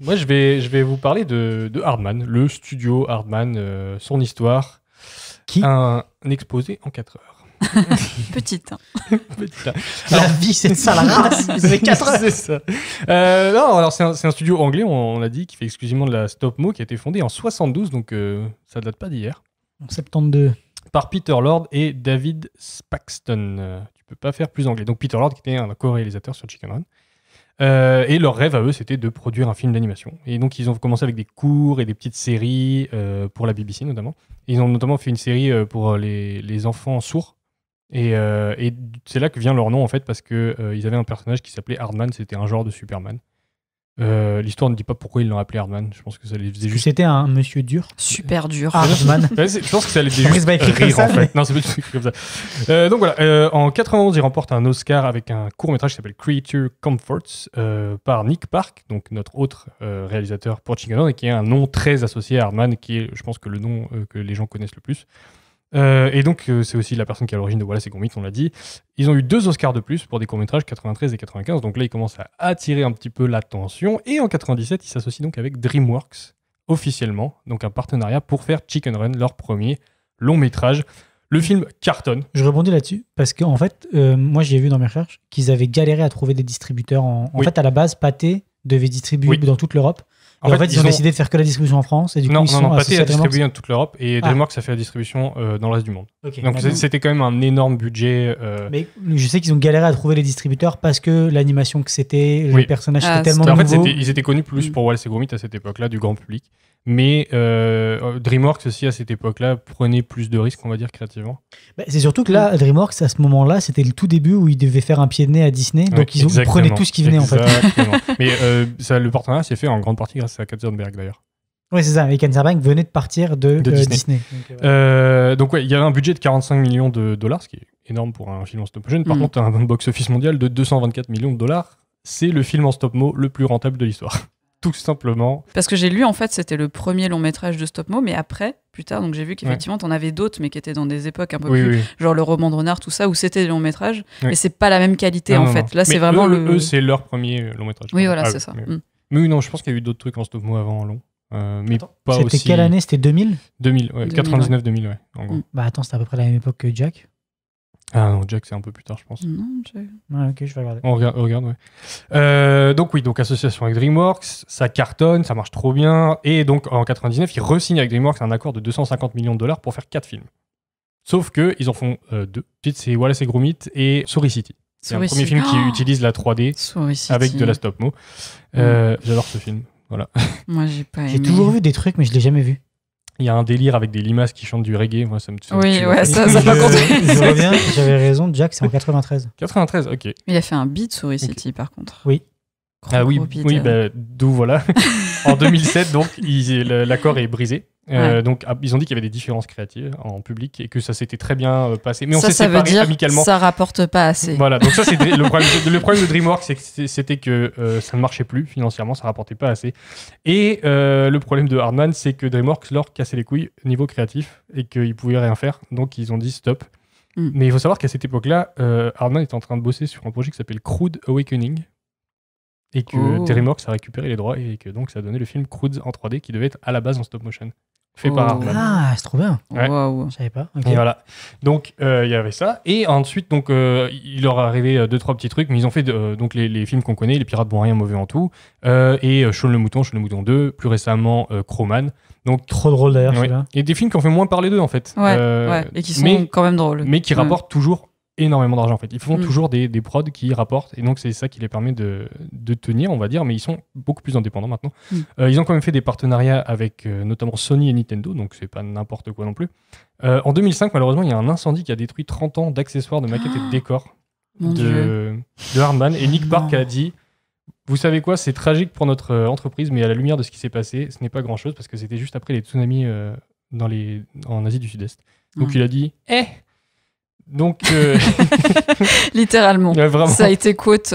Moi, je vais vous parler de Hardman, le studio Hardman, son histoire. Un exposé en 4 heures. Petite. La vie, c'est ça la race. Vous avez 4 heures. C'est ça. Non, alors c'est un studio anglais, on l'a dit, qui fait exclusivement de la stop-mo, qui a été fondé en 72, donc ça date pas d'hier. En 72. Par Peter Lord et David Spaxton. Tu peux pas faire plus anglais. Donc Peter Lord, qui était un co-réalisateur sur Chicken Run. Et leur rêve à eux, c'était de produire un film d'animation. Et donc, ils ont commencé avec des courts et des petites séries pour la BBC notamment. Ils ont notamment fait une série pour les enfants sourds. Et c'est là que vient leur nom en fait, parce que ils avaient un personnage qui s'appelait Hardman, c'était un genre de Superman. L'histoire ne dit pas pourquoi ils l'ont appelé Hardman. Je pense que ça les faisait juste. C'était un monsieur dur. Super dur. Hardman. Je pense que ça les faisait juste rire en fait. Non, c'est pas du tout comme ça. Donc voilà, en 91, il remporte un Oscar avec un court-métrage qui s'appelle Creature Comforts par Nick Park, donc notre autre réalisateur pour Chicken Run, et qui est un nom très associé à Hardman, qui est, je pense, que le nom que les gens connaissent le plus. Et donc, c'est aussi la personne qui est à l'origine de Wallace et Gromit, on l'a dit. Ils ont eu 2 Oscars de plus pour des courts-métrages, 93 et 95. Donc là, ils commencent à attirer un petit peu l'attention. Et en 97, ils s'associent donc avec DreamWorks, officiellement. Donc un partenariat pour faire Chicken Run, leur premier long-métrage. Le film cartonne. Je rebondis là-dessus, parce qu'en fait, moi, j'ai vu dans mes recherches qu'ils avaient galéré à trouver des distributeurs. En fait, à la base, Pathé devait distribuer dans toute l'Europe. En fait, ils ont décidé de faire que la distribution en France. Et du coup, Pathé a distribué dans toute l'Europe et DreamWorks a fait la distribution dans le reste du monde. Okay, donc c'était quand même un énorme budget. Mais je sais qu'ils ont galéré à trouver les distributeurs parce que l'animation que c'était, les personnages étaient tellement nouveaux. En fait, ils étaient connus plus pour Wallace et Gromit à cette époque-là, du grand public. Mais DreamWorks aussi, à cette époque-là, prenait plus de risques, on va dire, créativement. C'est surtout que là, DreamWorks, à ce moment-là, c'était le tout début où ils devaient faire un pied de nez à Disney. Donc, ils prenaient tout ce qui venait, en fait. Mais le partenariat s'est fait en grande partie grâce à Katzenberg, d'ailleurs. Oui, c'est ça. Et Katzenberg venait de partir de Disney. Donc, il y avait un budget de 45 millions de dollars, ce qui est énorme pour un film en stop-motion. Par contre, un box-office mondial de 224 millions de dollars. C'est le film en stop-mo le plus rentable de l'histoire. Tout simplement. Parce que j'ai lu, en fait, c'était le premier long métrage de stop-mo, mais après, plus tard, donc j'ai vu qu'effectivement, t'en avais d'autres, mais qui étaient dans des époques un peu plus, genre le roman de renard, tout ça, où c'était des longs métrages, mais c'est pas la même qualité, en fait. Là, c'est vraiment eux, c'est leur premier long métrage. Oui, voilà, c'est ça. Mais oui, non, je pense qu'il y a eu d'autres trucs en stop-mo avant en long. Mais pas c'était aussi... quelle année? C'était 2000? 2000, ouais. 99-2000, ouais, en gros. Bah attends, c'était à peu près la même époque que Jack. Ah non, Jack, c'est un peu plus tard, je pense. Non, Jack. Ok, je vais regarder. On regarde, ouais. Donc association avec DreamWorks, ça cartonne, ça marche trop bien. Et donc, en 99, ils re-signent avec DreamWorks un accord de 250 millions de dollars pour faire 4 films. Sauf qu'ils en font 2. Ensuite, c'est Wallace et Gromit et Story City. C'est un premier film qui utilise la 3D avec de la stop-mo. J'adore ce film. Voilà. Moi, j'ai pas aimé. J'ai toujours vu des trucs, mais je l'ai jamais vu. Il y a un délire avec des limaces qui chantent du reggae. Moi, ça me tue. Oui, ouais, ça pas compté. Je reviens, j'avais raison, Jack, c'est en 93. 93, ok. Il a fait un beat Story City, par contre. Oui. D'où voilà. En 2007, donc, l'accord est brisé. Donc, ils ont dit qu'il y avait des différences créatives en public et que ça s'était très bien passé. Mais on s'est séparés amicalement. Ça rapporte pas assez. Voilà, donc ça, c'est le problème de DreamWorks, c'était que ça ne marchait plus financièrement, ça rapportait pas assez. Et le problème de Hardman, c'est que DreamWorks leur cassait les couilles niveau créatif et qu'ils pouvaient rien faire. Donc, ils ont dit stop. Mais il faut savoir qu'à cette époque-là, Hardman était en train de bosser sur un projet qui s'appelle Crude Awakening. Et que DreamWorks a récupéré les droits et que donc ça a donné le film Croods en 3D qui devait être à la base en stop motion. Fait par Hardman. Ah, c'est trop bien. Ouais. Wow. Je savais pas. Okay. Et voilà. Donc, il y avait ça. Et ensuite, donc, il leur est arrivé 2-3 petits trucs, mais ils ont fait donc les films qu'on connaît, Les Pirates Bon Rien, Mauvais en Tout, et Shaun le Mouton 2, plus récemment Crowman. Donc, trop drôle d'ailleurs celui-là. Et des films qui ont fait moins parler d'eux en fait. Ouais, et qui sont quand même drôles. Mais qui rapportent toujours énormément d'argent en fait. Ils font toujours des prods qui rapportent et donc c'est ça qui les permet de tenir, on va dire, mais ils sont beaucoup plus indépendants maintenant. Ils ont quand même fait des partenariats avec notamment Sony et Nintendo, donc c'est pas n'importe quoi non plus. En 2005, malheureusement, il y a un incendie qui a détruit 30 ans d'accessoires, de maquettes et de décors de Hardman et Nick Park a dit vous savez quoi, c'est tragique pour notre entreprise, mais à la lumière de ce qui s'est passé, ce n'est pas grand chose parce que c'était juste après les tsunamis en Asie du Sud-Est. Donc il a dit donc littéralement ça a été quote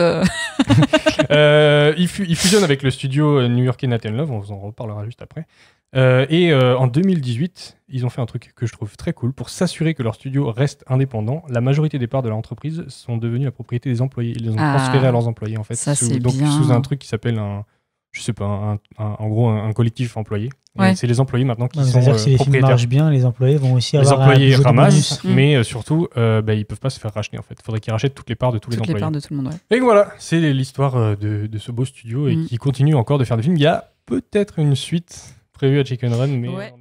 il fusionne avec le studio new-yorkais Nathan Love, on vous en reparlera juste après, En 2018, ils ont fait un truc que je trouve très cool. Pour s'assurer que leur studio reste indépendant, la majorité des parts de l'entreprise sont devenues la propriété des employés. Ils les ont transférées à leurs employés, en fait. Ça, c'est bien. Sous un truc qui s'appelle en gros, un collectif employé. Ouais. C'est les employés maintenant qui sont c'est-à-dire que si les films marchent bien, les employés vont aussi avoir un employés ramassent, mais surtout, ils peuvent pas se faire racheter, en fait. Il faudrait qu'ils rachètent toutes les parts de tous les employés. Toutes les parts de tout le monde, ouais. Et voilà, c'est l'histoire de ce beau studio et qui continue encore de faire des films. Il y a peut-être une suite prévue à Chicken Run, mais... Ouais.